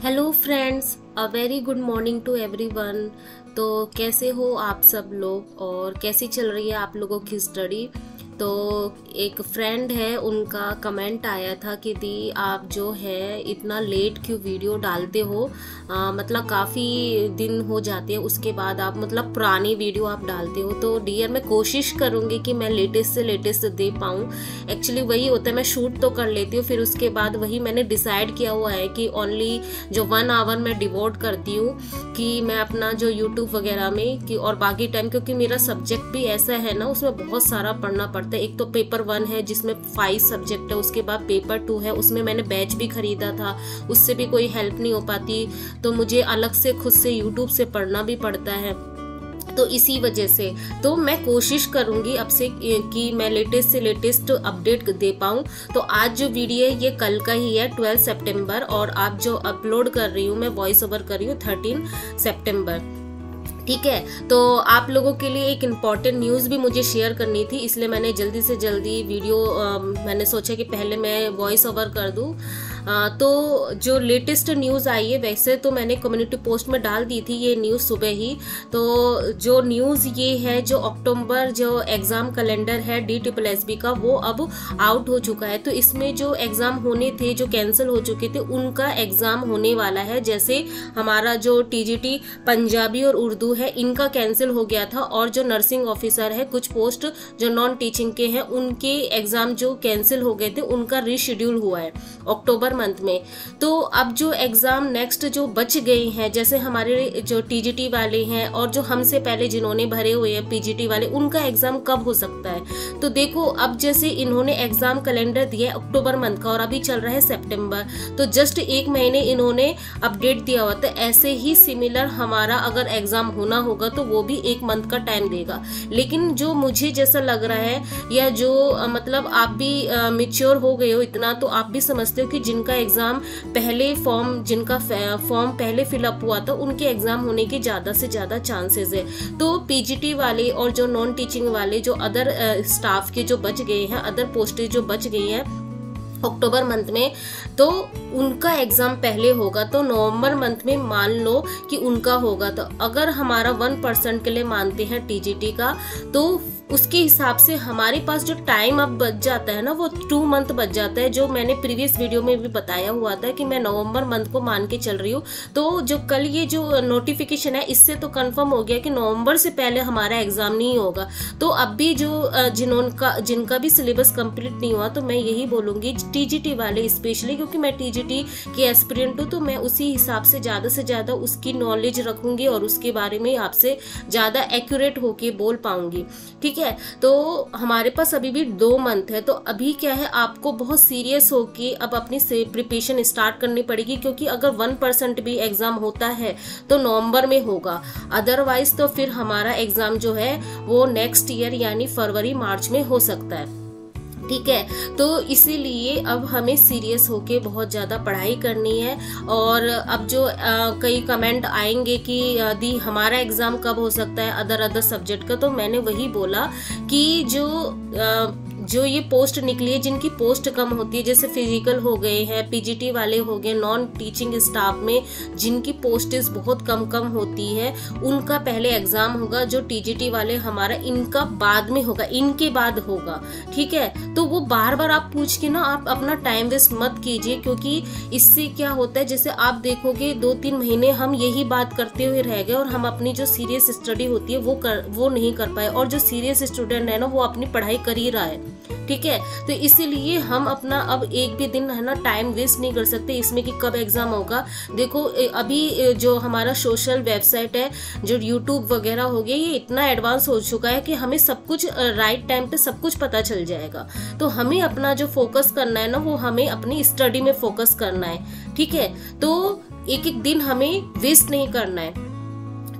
Hello friends, a very good morning to everyone. तो कैसे हो आप सब लोग और कैसी चल रही है आप लोगों की स्टडी। तो एक फ्रेंड है, उनका कमेंट आया था कि दी आप जो है इतना लेट क्यों वीडियो डालते हो, मतलब काफ़ी दिन हो जाते हैं उसके बाद आप मतलब पुरानी वीडियो आप डालते हो। तो डियर मैं कोशिश करूँगी कि मैं लेटेस्ट से लेटेस्ट दे पाऊँ। एक्चुअली वही होता है, मैं शूट तो कर लेती हूँ, फिर उसके बाद वही मैंने डिसाइड किया हुआ है कि ओनली जो 1 आवर मैं डिवोट करती हूँ कि मैं अपना जो यूट्यूब वगैरह में कि और बाकी टाइम, क्योंकि मेरा सब्जेक्ट भी ऐसा है ना, उसमें बहुत सारा पढ़ना पड़ता है। एक तो पेपर 1 है जिसमें 5 सब्जेक्ट है, उसके बाद पेपर 2 है, उसमें मैंने बैच भी खरीदा था, उससे भी कोई हेल्प नहीं हो पाती, तो मुझे अलग से खुद से यूट्यूब से पढ़ना भी पड़ता है। तो इसी वजह से तो मैं कोशिश करूंगी अब से कि मैं लेटेस्ट से लेटेस्ट अपडेट दे पाऊं। तो आज जो वीडियो है ये कल का ही है, 12 सितंबर, और आप जो अपलोड कर रही हूँ मैं वॉइस ओवर कर रही हूँ 13 सितंबर। ठीक है, तो आप लोगों के लिए एक इम्पॉर्टेंट न्यूज़ भी मुझे शेयर करनी थी, इसलिए मैंने जल्दी से जल्दी वीडियो मैंने सोचा कि पहले मैं वॉइस ओवर कर दूं। तो जो लेटेस्ट न्यूज़ आई है, वैसे तो मैंने कम्युनिटी पोस्ट में डाल दी थी ये न्यूज़ सुबह ही। तो जो न्यूज़ ये है, जो अक्टूबर जो एग्ज़ाम कैलेंडर है DSSB का, वो अब आउट हो चुका है। तो इसमें जो एग्ज़ाम होने थे, जो कैंसिल हो चुके थे, उनका एग्ज़ाम होने वाला है। जैसे हमारा जो TGT पंजाबी और उर्दू है, इनका कैंसिल हो गया था, और जो नर्सिंग ऑफिसर है, कुछ पोस्ट जो नॉन टीचिंग के हैं, उनके एग्जाम जो कैंसिल हो गए थे, उनका रीशेड्यूल हुआ है अक्टूबर मंथ में। तो अब जो एग्जाम नेक्स्ट जो बच गए हैं, जैसे हमारे जो TGT वाले हैं और जो हमसे पहले जिन्होंने भरे हुए हैं PGT वाले, उनका एग्जाम कब हो सकता है। तो देखो, अब जैसे इन्होंने एग्जाम कैलेंडर दिया है अक्टूबर मंथ का और अभी चल रहा है सितंबर, तो जस्ट 1 महीने इन्होंने अपडेट दिया हुआ था। ऐसे ही सिमिलर हमारा अगर एग्जाम होना होगा तो वो भी 1 मंथ का टाइम देगा। लेकिन जो मुझे जैसा लग रहा है, या जो मतलब आप भी मैच्योर हो गए हो इतना, तो आप भी समझते हो कि जिनका एग्जाम पहले जिनका फॉर्म पहले फिलअप हुआ था, उनके एग्जाम होने के ज्यादा से ज्यादा चांसेस है। तो PGT वाले और जो नॉन टीचिंग वाले जो अदर स्टाफ के जो बच गए हैं, अदर पोस्टें जो बच गई हैं अक्टूबर मंथ में, तो उनका एग्जाम पहले होगा। तो नवंबर मंथ में मान लो कि उनका होगा। तो अगर हमारा 1% के लिए मानते हैं TGT का, तो उसके हिसाब से हमारे पास जो टाइम अब बच जाता है ना, वो 2 मंथ बच जाता है। जो मैंने प्रीवियस वीडियो में भी बताया हुआ था कि मैं नवंबर मंथ को मान के चल रही हूँ। तो जो कल ये जो नोटिफिकेशन है, इससे तो कंफर्म हो गया कि नवंबर से पहले हमारा एग्जाम नहीं होगा। तो अब भी जो जिनका भी सिलेबस कंप्लीट नहीं हुआ, तो मैं यही बोलूंगी TGT वाले स्पेशली, क्योंकि मैं TGT की एस्पिरेंट हूँ, तो मैं उसी हिसाब से ज्यादा उसकी नॉलेज रखूंगी और उसके बारे में आपसे ज्यादा एक्यूरेट होके बोल पाऊंगी। ठीक है, तो हमारे पास अभी भी 2 मंथ है। तो अभी क्या है, आपको बहुत सीरियस होके अब अपनी प्रिपरेशन स्टार्ट करनी पड़ेगी, क्योंकि अगर 1% भी एग्जाम होता है तो नवंबर में होगा, अदरवाइज तो फिर हमारा एग्जाम जो है वो नेक्स्ट ईयर यानी फरवरी मार्च में हो सकता है। ठीक है, तो इसीलिए अब हमें सीरियस होके बहुत ज़्यादा पढ़ाई करनी है। और अब जो कई कमेंट आएंगे कि दी हमारा एग्ज़ाम कब हो सकता है अदर सब्जेक्ट का, तो मैंने वही बोला कि जो ये पोस्ट निकली है, जिनकी पोस्ट कम होती है, जैसे फिजिकल हो गए हैं, PGT वाले हो गए, नॉन टीचिंग स्टाफ में जिनकी पोस्टेज बहुत कम होती है, उनका पहले एग्जाम होगा। जो TGT वाले हमारा, इनका बाद में होगा, इनके बाद होगा। ठीक है, तो वो बार बार आप पूछ के ना, आप अपना टाइम वेस्ट मत कीजिए, क्योंकि इससे क्या होता है, जैसे आप देखोगे 2-3 महीने हम यही बात करते हुए रह गए और हम अपनी जो सीरियस स्टडी होती है वो नहीं कर पाए, और जो सीरियस स्टूडेंट है ना, वो अपनी पढ़ाई कर ही रहा है। ठीक है, तो इसीलिए हम अपना अब एक भी दिन है ना टाइम वेस्ट नहीं कर सकते इसमें कि कब एग्जाम होगा। देखो, अभी जो हमारा सोशल वेबसाइट है, जो YouTube वगैरह हो गया, ये इतना एडवांस हो चुका है कि हमें सब कुछ राइट टाइम पे सब कुछ पता चल जाएगा। तो हमें अपना जो फोकस करना है ना, वो हमें अपनी स्टडी में फोकस करना है। ठीक है, तो एक दिन हमें वेस्ट नहीं करना है।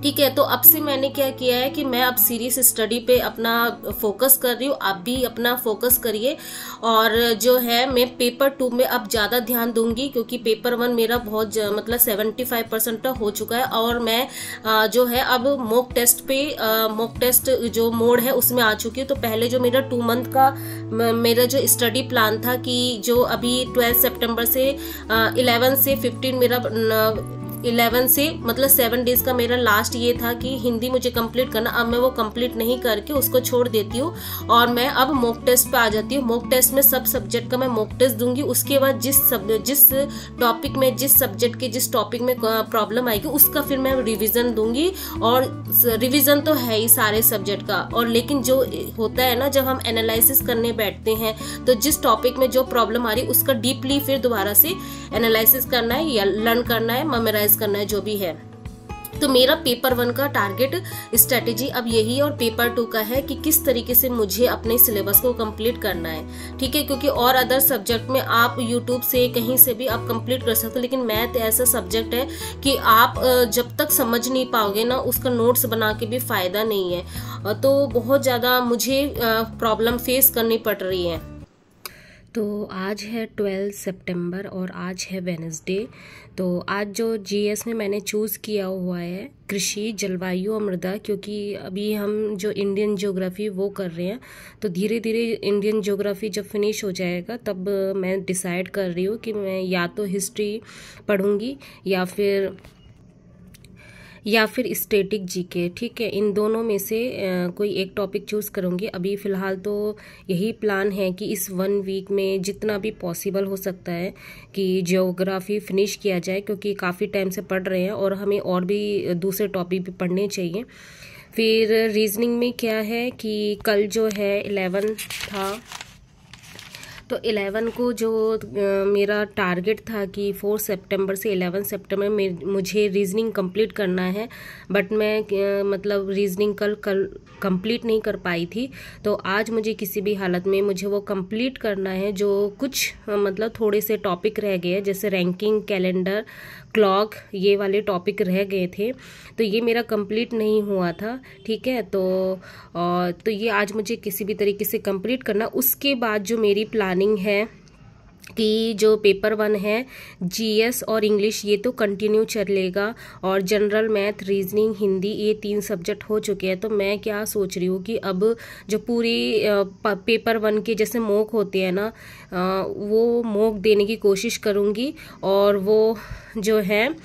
ठीक है। तो अब से मैंने क्या किया है कि मैं अब सीरियस स्टडी पे अपना फोकस कर रही हूँ, आप भी अपना फोकस करिए। और जो है मैं पेपर 2 में अब ज़्यादा ध्यान दूंगी, क्योंकि पेपर 1 मेरा बहुत मतलब 75% हो चुका है। और मैं जो है अब मॉक टेस्ट जो मोड है उसमें आ चुकी हूँ। तो पहले जो मेरा 2 मंथ का मेरा जो स्टडी प्लान था कि जो अभी 12 सितंबर से 11 से 15 मेरा 11 से मतलब 7 डेज का मेरा लास्ट ये था कि हिंदी मुझे कंप्लीट करना। अब मैं वो कंप्लीट नहीं करके उसको छोड़ देती हूँ और मैं अब मॉक टेस्ट पे आ जाती हूँ। मॉक टेस्ट में सब सब्जेक्ट का मैं मॉक टेस्ट दूंगी। उसके बाद जिस टॉपिक में जिस टॉपिक में प्रॉब्लम आएगी उसका फिर मैं रिवीजन दूंगी। और रिवीजन तो है ही सारे सब्जेक्ट का, और लेकिन जो होता है ना जब हम एनालिसिस करने बैठते हैं तो जिस टॉपिक में जो प्रॉब्लम आ रही है उसका डीपली फिर दोबारा से एनालिसिस करना है या लर्न करना है, मेमोराइज करना है, जो भी है। तो मेरा पेपर 1 का टारगेट स्ट्रेटेजी अब यही है, और पेपर 2 का है कि किस तरीके से मुझे अपने सिलेबस को कंप्लीट करना है। ठीक है, क्योंकि और अदर सब्जेक्ट में आप यूट्यूब से कहीं से भी आप कंप्लीट कर सकते हो, लेकिन मैथ ऐसा सब्जेक्ट है कि आप जब तक समझ नहीं पाओगे ना उसका नोट्स बना के भी फायदा नहीं है। तो बहुत ज़्यादा मुझे प्रॉब्लम फेस करनी पड़ रही है। तो आज है 12 सितंबर और आज है वेडनेसडे। तो आज जो जीएस में मैंने चूज़ किया हुआ है कृषि, जलवायु और मृदा, क्योंकि अभी हम जो इंडियन ज्योग्राफी वो कर रहे हैं। तो धीरे धीरे इंडियन ज्योग्राफी जब फिनिश हो जाएगा तब मैं डिसाइड कर रही हूँ कि मैं या तो हिस्ट्री पढ़ूँगी या फिर स्टैटिक जीके। ठीक है, इन दोनों में से कोई एक टॉपिक चूज़ करूँगी। अभी फ़िलहाल तो यही प्लान है कि इस 1 वीक में जितना भी पॉसिबल हो सकता है कि ज्योग्राफी फिनिश किया जाए, क्योंकि काफ़ी टाइम से पढ़ रहे हैं और हमें और भी दूसरे टॉपिक भी पढ़ने चाहिए। फिर रीजनिंग में क्या है कि कल जो है 11 था, तो 11 को जो मेरा टारगेट था कि 4 सितंबर से 11 सितंबर में मुझे रीजनिंग कंप्लीट करना है, बट मैं मतलब रीजनिंग कल कंप्लीट नहीं कर पाई थी। तो आज मुझे किसी भी हालत में मुझे वो कंप्लीट करना है। जो कुछ मतलब थोड़े से टॉपिक रह गए, जैसे रैंकिंग, कैलेंडर, क्लॉक, ये वाले टॉपिक रह गए थे, तो ये मेरा कंप्लीट नहीं हुआ था। ठीक है, तो ये आज मुझे किसी भी तरीके से कंप्लीट करना। उसके बाद जो मेरी प्लानिंग है कि जो पेपर 1 है जीएस और इंग्लिश, ये तो कंटिन्यू चलेगा, और जनरल मैथ, रीजनिंग, हिंदी, ये 3 सब्जेक्ट हो चुके हैं। तो मैं क्या सोच रही हूँ कि अब जो पूरी पेपर 1 के जैसे मॉक होते हैं ना, वो मॉक देने की कोशिश करूँगी, और वो जो है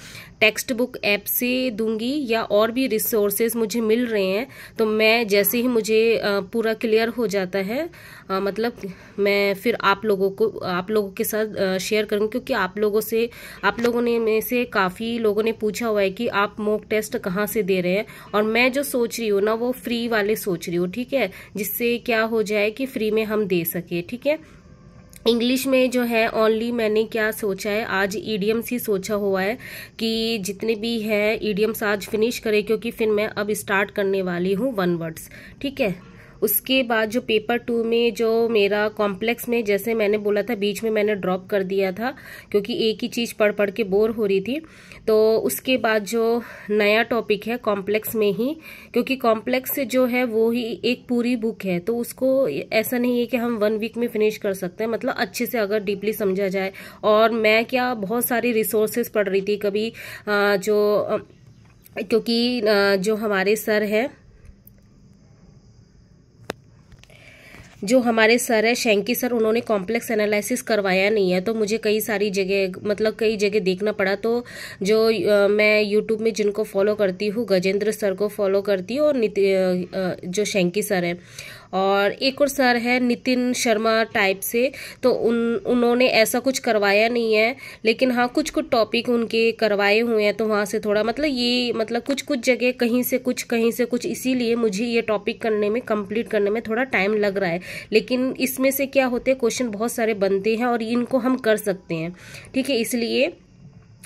टेक्स्ट बुक ऐप से दूंगी या और भी रिसोर्सेज मुझे मिल रहे हैं। तो मैं जैसे ही मुझे पूरा क्लियर हो जाता है मतलब मैं फिर आप लोगों के साथ शेयर करूँगी, क्योंकि आप लोगों ने में से काफ़ी लोगों ने पूछा हुआ है कि आप मॉक टेस्ट कहाँ से दे रहे हैं। और मैं जो सोच रही हूँ ना वो फ्री वाले सोच रही हूँ। ठीक है, जिससे क्या हो जाए कि फ्री में हम दे सके। ठीक है, इंग्लिश में जो है ओनली मैंने क्या सोचा है, आज ईडियम्स ही सोचा हुआ है कि जितने भी है ईडियम्स आज फिनिश करें, क्योंकि फिर मैं अब स्टार्ट करने वाली हूँ 1 वर्ड्स। ठीक है, उसके बाद जो पेपर 2 में जो मेरा कॉम्प्लेक्स में, जैसे मैंने बोला था बीच में मैंने ड्रॉप कर दिया था क्योंकि एक ही चीज़ पढ़ पढ़ के बोर हो रही थी। तो उसके बाद जो नया टॉपिक है कॉम्प्लेक्स में ही, क्योंकि कॉम्प्लेक्स जो है वो ही एक पूरी बुक है, तो उसको ऐसा नहीं है कि हम 1 वीक में फिनिश कर सकते हैं, मतलब अच्छे से अगर डीपली समझा जाए। और मैं क्या बहुत सारी रिसोर्सेज पढ़ रही थी कभी क्योंकि जो हमारे सर है शैंकी सर, उन्होंने कॉम्प्लेक्स एनालिसिस करवाया नहीं है, तो मुझे कई जगह देखना पड़ा। तो जो मैं यूट्यूब में जिनको फॉलो करती हूँ, गजेंद्र सर को फॉलो करती हूँ, और जो शैंकी सर है, और एक और सर है नितिन शर्मा टाइप से, तो उन्होंने ऐसा कुछ करवाया नहीं है, लेकिन हाँ कुछ टॉपिक उनके करवाए हुए हैं। तो वहाँ से थोड़ा मतलब कुछ जगह कहीं से कुछ, इसीलिए मुझे ये टॉपिक कंप्लीट करने में थोड़ा टाइम लग रहा है। लेकिन इसमें से क्या होते हैं, क्वेश्चन बहुत सारे बनते हैं और इनको हम कर सकते हैं। ठीक है, इसलिए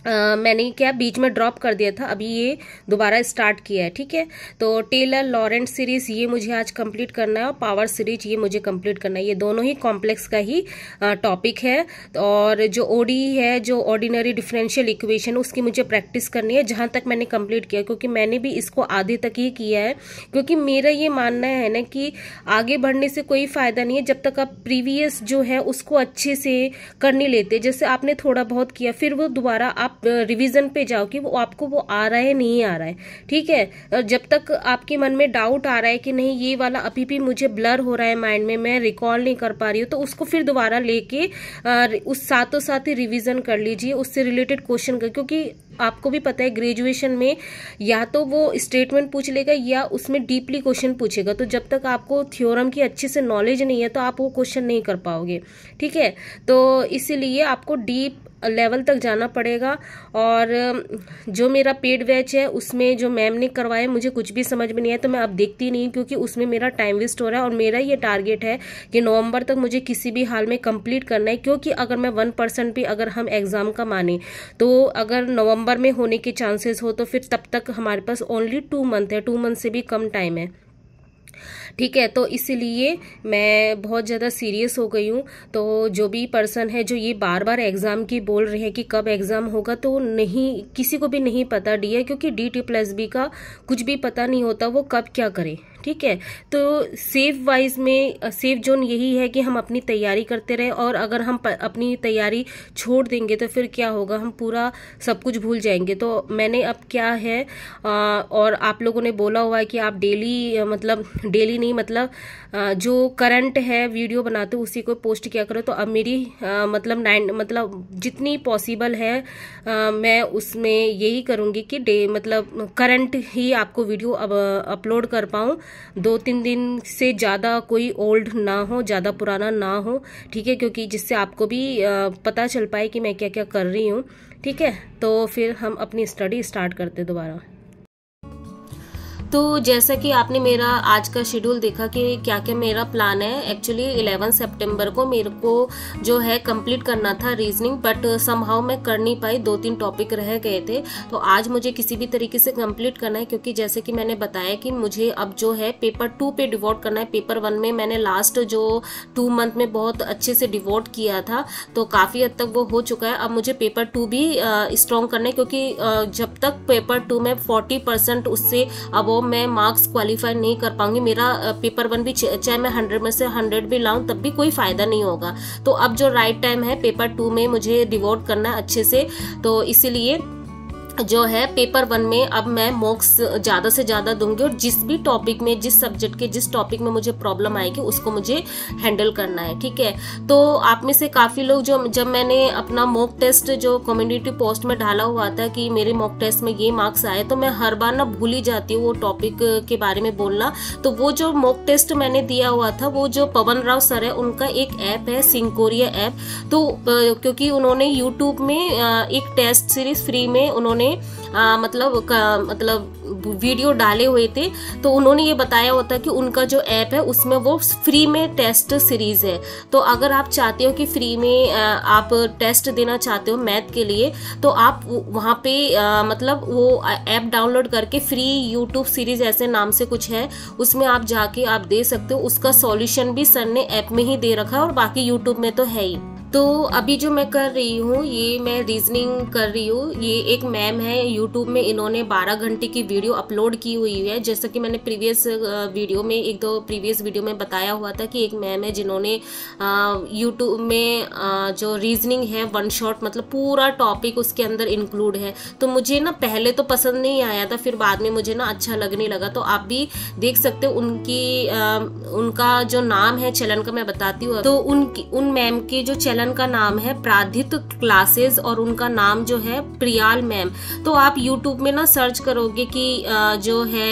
मैंने क्या बीच में ड्रॉप कर दिया था, अभी ये दोबारा स्टार्ट किया है। ठीक है, तो टेलर लॉरेंट सीरीज ये मुझे आज कंप्लीट करना है और पावर सीरीज ये मुझे कंप्लीट करना है। ये दोनों ही कॉम्प्लेक्स का ही टॉपिक है। और जो ओडी है, जो ऑर्डिनरी डिफरेंशियल इक्वेशन, उसकी मुझे प्रैक्टिस करनी है जहां तक मैंने कंप्लीट किया, क्योंकि मैंने भी इसको आधे तक ही किया है। क्योंकि मेरा ये मानना है ना कि आगे बढ़ने से कोई फायदा नहीं है जब तक आप प्रीवियस जो है उसको अच्छे से कर नहीं लेते। जैसे आपने थोड़ा बहुत किया, फिर वो दोबारा आप रिवीजन पे जाओ कि वो आपको वो आ रहा है नहीं आ रहा है। ठीक है, जब तक आपके मन में डाउट आ रहा है कि नहीं ये वाला अभी भी मुझे ब्लर हो रहा है माइंड में, मैं रिकॉल नहीं कर पा रही हूँ, तो उसको फिर दोबारा लेके उस साथों साथ ही रिवीजन कर लीजिए, उससे रिलेटेड क्वेश्चन कर। क्योंकि आपको भी पता है ग्रेजुएशन में या तो वो स्टेटमेंट पूछ लेगा या उसमें डीपली क्वेश्चन पूछेगा। तो जब तक आपको थ्योरम की अच्छे से नॉलेज नहीं है तो आप वो क्वेश्चन नहीं कर पाओगे। ठीक है, तो इसीलिए आपको डीप लेवल तक जाना पड़ेगा। और जो मेरा पेड बैच है उसमें जो मैम ने करवाया मुझे कुछ भी समझ में नहीं आया, तो मैं अब देखती नहीं, क्योंकि उसमें मेरा टाइम वेस्ट हो रहा है। और मेरा ये टारगेट है कि नवंबर तक मुझे किसी भी हाल में कंप्लीट करना है। क्योंकि अगर मैं 1% भी अगर हम एग्जाम का माने तो अगर नवंबर में होने के चांसेस हो तो फिर तब तक हमारे पास ओनली 2 मंथ है, 2 मंथ से भी कम टाइम है। ठीक है, तो इसीलिए मैं बहुत ज़्यादा सीरियस हो गई हूँ। तो जो भी पर्सन है जो ये बार बार एग्ज़ाम की बोल रहे हैं कि कब एग्ज़ाम होगा, तो नहीं, किसी को भी नहीं पता डियर, क्योंकि DT+B का कुछ भी पता नहीं होता वो कब क्या करे। ठीक है, तो सेफ वाइज में सेफ जोन यही है कि हम अपनी तैयारी करते रहे। और अगर हम अपनी तैयारी छोड़ देंगे तो फिर क्या होगा, हम पूरा सब कुछ भूल जाएंगे। तो मैंने अब क्या है, और आप लोगों ने बोला हुआ है कि आप डेली मतलब डेली नहीं, मतलब जो करंट है वीडियो बनाते हो उसी को पोस्ट किया करो। तो अब मेरी मतलब जितनी पॉसिबल है मैं उसमें यही करूँगी कि मतलब करंट ही आपको वीडियो अब अपलोड कर पाऊँ। 2-3 दिन से ज़्यादा कोई ओल्ड ना हो, ज़्यादा पुराना ना हो। ठीक है, क्योंकि जिससे आपको भी पता चल पाए कि मैं क्या क्या कर रही हूँ। ठीक है, तो फिर हम अपनी स्टडी स्टार्ट करते दोबारा। तो जैसा कि आपने मेरा आज का शेड्यूल देखा कि क्या क्या मेरा प्लान है। एक्चुअली 11 सितंबर को मेरे को जो है कंप्लीट करना था रीजनिंग, बट समहाउ मैं कर नहीं पाई, 2-3 टॉपिक रह गए थे। तो आज मुझे किसी भी तरीके से कंप्लीट करना है, क्योंकि जैसे कि मैंने बताया कि मुझे अब जो है पेपर 2 पे डिवोट करना है। पेपर 1 में मैंने लास्ट जो 2 मंथ में बहुत अच्छे से डिवोट किया था, तो काफ़ी हद तक वो हो चुका है। अब मुझे पेपर 2 भी स्ट्रॉन्ग करना है, क्योंकि जब तक पेपर 2 में 40% उससे अब मैं मार्क्स क्वालिफाई नहीं कर पाऊंगी, मेरा पेपर 1 भी चाहे मैं 100 में से 100 भी लाऊं तब भी कोई फायदा नहीं होगा। तो अब जो राइट टाइम है पेपर 2 में मुझे डिवोट करना है अच्छे से। तो इसीलिए जो है पेपर 1 में अब मैं मॉक्स ज़्यादा से ज़्यादा दूंगी, और जिस भी टॉपिक में, जिस सब्जेक्ट के जिस टॉपिक में मुझे प्रॉब्लम आएगी उसको मुझे हैंडल करना है। ठीक है, तो आप में से काफ़ी लोग जो जब मैंने अपना मॉक टेस्ट जो कम्युनिटी पोस्ट में डाला हुआ था कि मेरे मॉक टेस्ट में ये मार्क्स आए, तो मैं हर बार ना भूल ही जाती हूँ वो टॉपिक के बारे में बोलना। तो वो जो मॉक टेस्ट मैंने दिया हुआ था, वो जो पवन राव सर है उनका एक ऐप है सिंकोरिया ऐप। तो क्योंकि उन्होंने यूट्यूब में एक टेस्ट सीरीज फ्री में उन्होंने मतलब वीडियो डाले हुए थे, तो उन्होंने ये बताया होता कि उनका जो ऐप है उसमें वो फ्री में टेस्ट सीरीज है। तो अगर आप चाहते हो कि फ्री में आप टेस्ट देना चाहते हो मैथ के लिए, तो आप वहाँ पे मतलब वो ऐप डाउनलोड करके फ्री यूट्यूब सीरीज ऐसे नाम से कुछ है, उसमें आप जाके आप दे सकते हो। उसका सॉल्यूशन भी सर ने ऐप में ही दे रखा है और बाकी यूट्यूब में तो है ही। तो अभी जो मैं कर रही हूँ ये मैं रीजनिंग कर रही हूँ। ये एक मैम है यूट्यूब में, इन्होंने 12 घंटे की वीडियो अपलोड की हुई है। जैसा कि मैंने प्रीवियस वीडियो में, 1-2 प्रीवियस वीडियो में बताया हुआ था कि एक मैम है जिन्होंने यूट्यूब में जो रीजनिंग है 1 शॉट, मतलब पूरा टॉपिक उसके अंदर इंक्लूड है। तो मुझे ना पहले तो पसंद नहीं आया था, फिर बाद में मुझे ना अच्छा लगने लगा। तो आप भी देख सकते हो उनका जो नाम है चैनल का मैं बताती हूँ। तो उन मैम के जो चैनल का नाम है प्राधित क्लासेस और उनका नाम जो है प्रियाल मैम। तो आप YouTube में ना सर्च करोगे कि जो है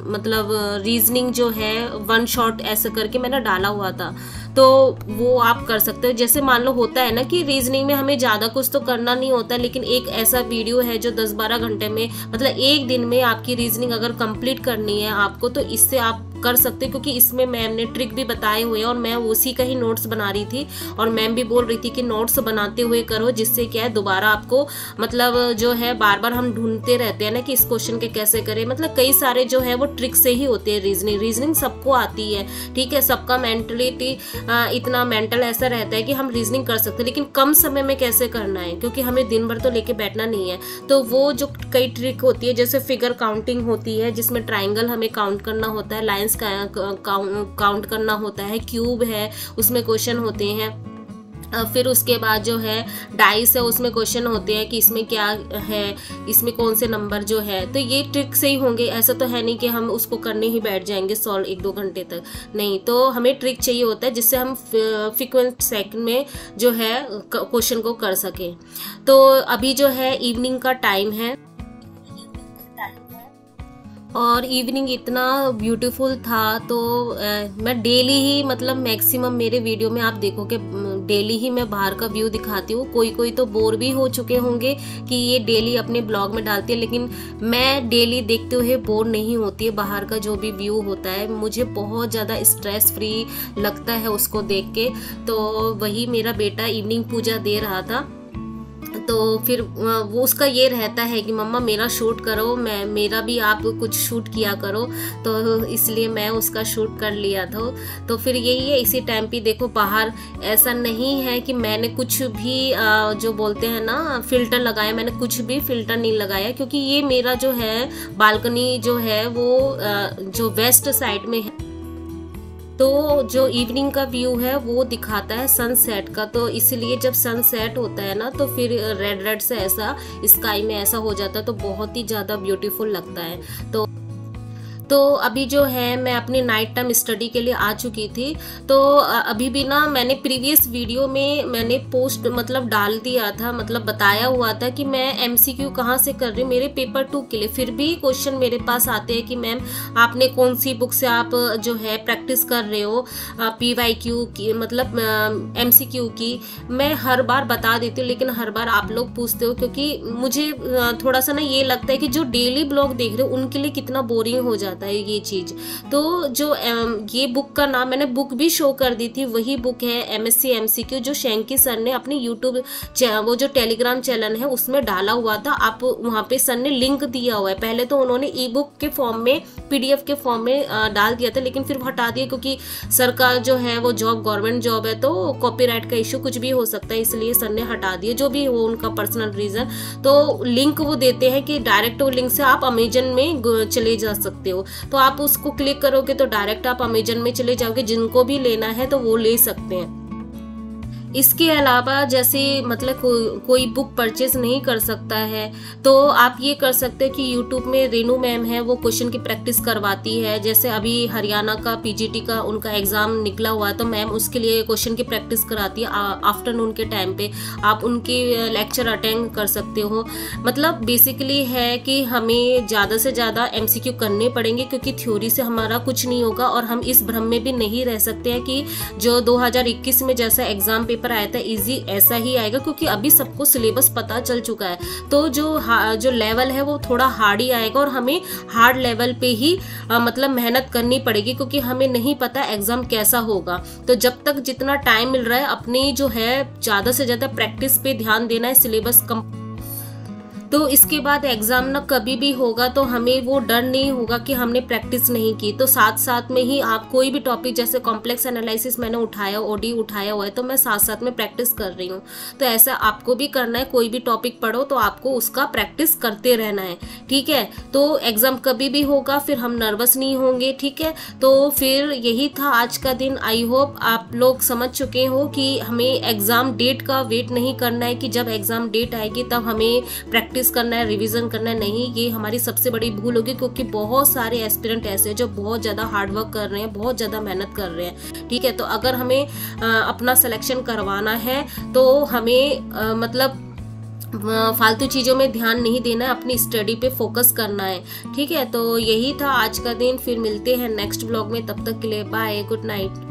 मतलब रीजनिंग जो है 1 शॉट ऐसे करके मैंने डाला हुआ था। तो वो आप कर सकते हो। जैसे मान लो होता है ना कि रीजनिंग में हमें ज़्यादा कुछ तो करना नहीं होता, लेकिन एक ऐसा वीडियो है जो 10-12 घंटे में, मतलब एक दिन में आपकी रीजनिंग अगर कंप्लीट करनी है आपको, तो इससे आप कर सकते हो, क्योंकि इसमें मैम ने ट्रिक भी बताए हुए हैं और मैं उसी का ही नोट्स बना रही थी। और मैम भी बोल रही थी कि नोट्स बनाते हुए करो, जिससे क्या है दोबारा आपको मतलब जो है बार बार हम ढूंढते रहते हैं ना कि इस क्वेश्चन के कैसे करें। मतलब कई सारे जो है वो ट्रिक से ही होते हैं। रीजनिंग सबको आती है, ठीक है, सबका मेंटलिटी इतना मेंटल ऐसा रहता है कि हम रीजनिंग कर सकते हैं, लेकिन कम समय में कैसे करना है, क्योंकि हमें दिन भर तो लेके बैठना नहीं है। तो वो जो कई ट्रिक होती है, जैसे फिगर काउंटिंग होती है जिसमें ट्राइंगल हमें काउंट करना होता है, लाइंस काउंट करना होता है, क्यूब है उसमें क्वेश्चन होते हैं, फिर उसके बाद जो है डाइस है उसमें क्वेश्चन होते हैं कि इसमें क्या है, इसमें कौन से नंबर जो है। तो ये ट्रिक से ही होंगे, ऐसा तो है नहीं कि हम उसको करने ही बैठ जाएंगे सॉल्व 1-2 घंटे तक, नहीं। तो हमें ट्रिक चाहिए होता है जिससे हम फ्रीक्वेंट सेकंड में जो है क्वेश्चन को कर सकें। तो अभी जो है इवनिंग का टाइम है और इवनिंग इतना ब्यूटीफुल था, तो मैं डेली ही मतलब मैक्सिमम मेरे वीडियो में आप देखो कि डेली ही मैं बाहर का व्यू दिखाती हूँ। कोई तो बोर भी हो चुके होंगे कि ये डेली अपने ब्लॉग में डालती है, लेकिन मैं डेली देखते हुए बोर नहीं होती है। बाहर का जो भी व्यू होता है मुझे बहुत ज़्यादा स्ट्रेस फ्री लगता है उसको देख के। तो वही मेरा बेटा इवनिंग पूजा दे रहा था, तो फिर वो उसका ये रहता है कि मम्मा मेरा शूट करो, मेरा भी आप कुछ शूट किया करो, तो इसलिए मैं उसका शूट कर लिया था। तो फिर यही है, इसी टाइम पे देखो बाहर ऐसा नहीं है कि मैंने कुछ भी जो बोलते हैं ना फिल्टर लगाया, मैंने कुछ भी फिल्टर नहीं लगाया, क्योंकि ये मेरा जो है बालकनी जो है वो जो वेस्ट साइड में है, तो जो इवनिंग का व्यू है वो दिखाता है सनसेट का। तो इसलिए जब सनसेट होता है ना तो फिर रेड रेड से ऐसा स्काई में ऐसा हो जाता है, तो बहुत ही ज़्यादा ब्यूटीफुल लगता है। तो अभी जो है मैं अपनी नाइट टाइम स्टडी के लिए आ चुकी थी। तो अभी भी ना मैंने प्रीवियस वीडियो में मैंने पोस्ट मतलब डाल दिया था, मतलब बताया हुआ था कि मैं MCQ कहाँ से कर रही हूँ मेरे पेपर 2 के लिए। फिर भी क्वेश्चन मेरे पास आते हैं कि मैम आपने कौन सी बुक से आप जो है प्रैक्टिस कर रहे हो PYQ की, मतलब MCQ की। मैं हर बार बता देती हूँ, लेकिन हर बार आप लोग पूछते हो, क्योंकि मुझे थोड़ा सा ना ये लगता है कि जो डेली ब्लॉग देख रहे हो उनके लिए कितना बोरिंग हो जाता है ये चीज। तो जो ये बुक का नाम मैंने बुक भी शो कर दी थी, वही बुक है MSc MCQ, जो शेंकी सर ने अपने यूट्यूब वो जो टेलीग्राम चैनल है उसमें डाला हुआ था। आप वहाँ पे सर ने लिंक दिया हुआ है। पहले तो उन्होंने ई बुक के फॉर्म में PDF के फॉर्म में डाल दिया था, लेकिन फिर हटा दिया, क्योंकि सर का जो है वो जॉब गवर्नमेंट जॉब है, तो कॉपीराइट का इशू कुछ भी हो सकता है, इसलिए सर ने हटा दिया, जो भी हो उनका पर्सनल रीजन। तो लिंक वो देते हैं कि डायरेक्ट वो लिंक से आप अमेजन में चले जा सकते हो, तो आप उसको क्लिक करोगे तो डायरेक्ट आप अमेजन में चले जाओगे, जिनको भी लेना है तो वो ले सकते हैं। इसके अलावा जैसे मतलब कोई बुक परचेज नहीं कर सकता है, तो आप ये कर सकते हैं कि यूट्यूब में रेनू मैम है, वो क्वेश्चन की प्रैक्टिस करवाती है। जैसे अभी हरियाणा का PGT का उनका एग्जाम निकला हुआ है, तो मैम उसके लिए क्वेश्चन की प्रैक्टिस कराती है आफ्टरनून के टाइम पे। आप उनकी लेक्चर अटेंड कर सकते हो। मतलब बेसिकली है कि हमें ज़्यादा से ज़्यादा MCQ करने पड़ेंगे, क्योंकि थ्योरी से हमारा कुछ नहीं होगा, और हम इस भ्रम में भी नहीं रह सकते हैं कि जो 2021 में जैसा एग्जाम पेपर आया था इजी ऐसा ही आएगा, क्योंकि अभी सबको सिलेबस पता चल चुका है। तो जो लेवल है वो थोड़ा हार्ड ही आएगा, और हमें हार्ड लेवल पे ही मतलब मेहनत करनी पड़ेगी, क्योंकि हमें नहीं पता एग्जाम कैसा होगा। तो जब तक जितना टाइम मिल रहा है अपनी जो है ज्यादा से ज्यादा प्रैक्टिस पे ध्यान देना है, सिलेबस कम। तो इसके बाद एग्जाम ना कभी भी होगा तो हमें वो डर नहीं होगा कि हमने प्रैक्टिस नहीं की। तो साथ साथ में ही आप कोई भी टॉपिक, जैसे कॉम्प्लेक्स एनालिसिस मैंने उठाया, OD उठाया हुआ है, तो मैं साथ साथ में प्रैक्टिस कर रही हूँ। तो ऐसा आपको भी करना है, कोई भी टॉपिक पढ़ो तो आपको उसका प्रैक्टिस करते रहना है, ठीक है। तो एग्जाम कभी भी होगा, फिर हम नर्वस नहीं होंगे, ठीक है। तो फिर यही था आज का दिन। आई होप आप लोग समझ चुके हो कि हमें एग्जाम डेट का वेट नहीं करना है कि जब एग्जाम डेट आएगी तब हमें प्रैक्टिस करना है, रिवीजन करना है, नहीं। ये हमारी सबसे बड़ी भूल होगी, क्योंकि बहुत सारे एस्पिरेंट ऐसे हैं जो बहुत ज्यादा हार्ड वर्क कर रहे हैं, बहुत ज्यादा मेहनत कर रहे हैं, ठीक है। तो अगर हमें अपना सिलेक्शन करवाना है तो हमें मतलब फालतू चीजों में ध्यान नहीं देना है, अपनी स्टडी पे फोकस करना है, ठीक है। तो यही था आज का दिन। फिर मिलते हैं नेक्स्ट ब्लॉग में, तब तक के लिए बाय, गुड नाइट।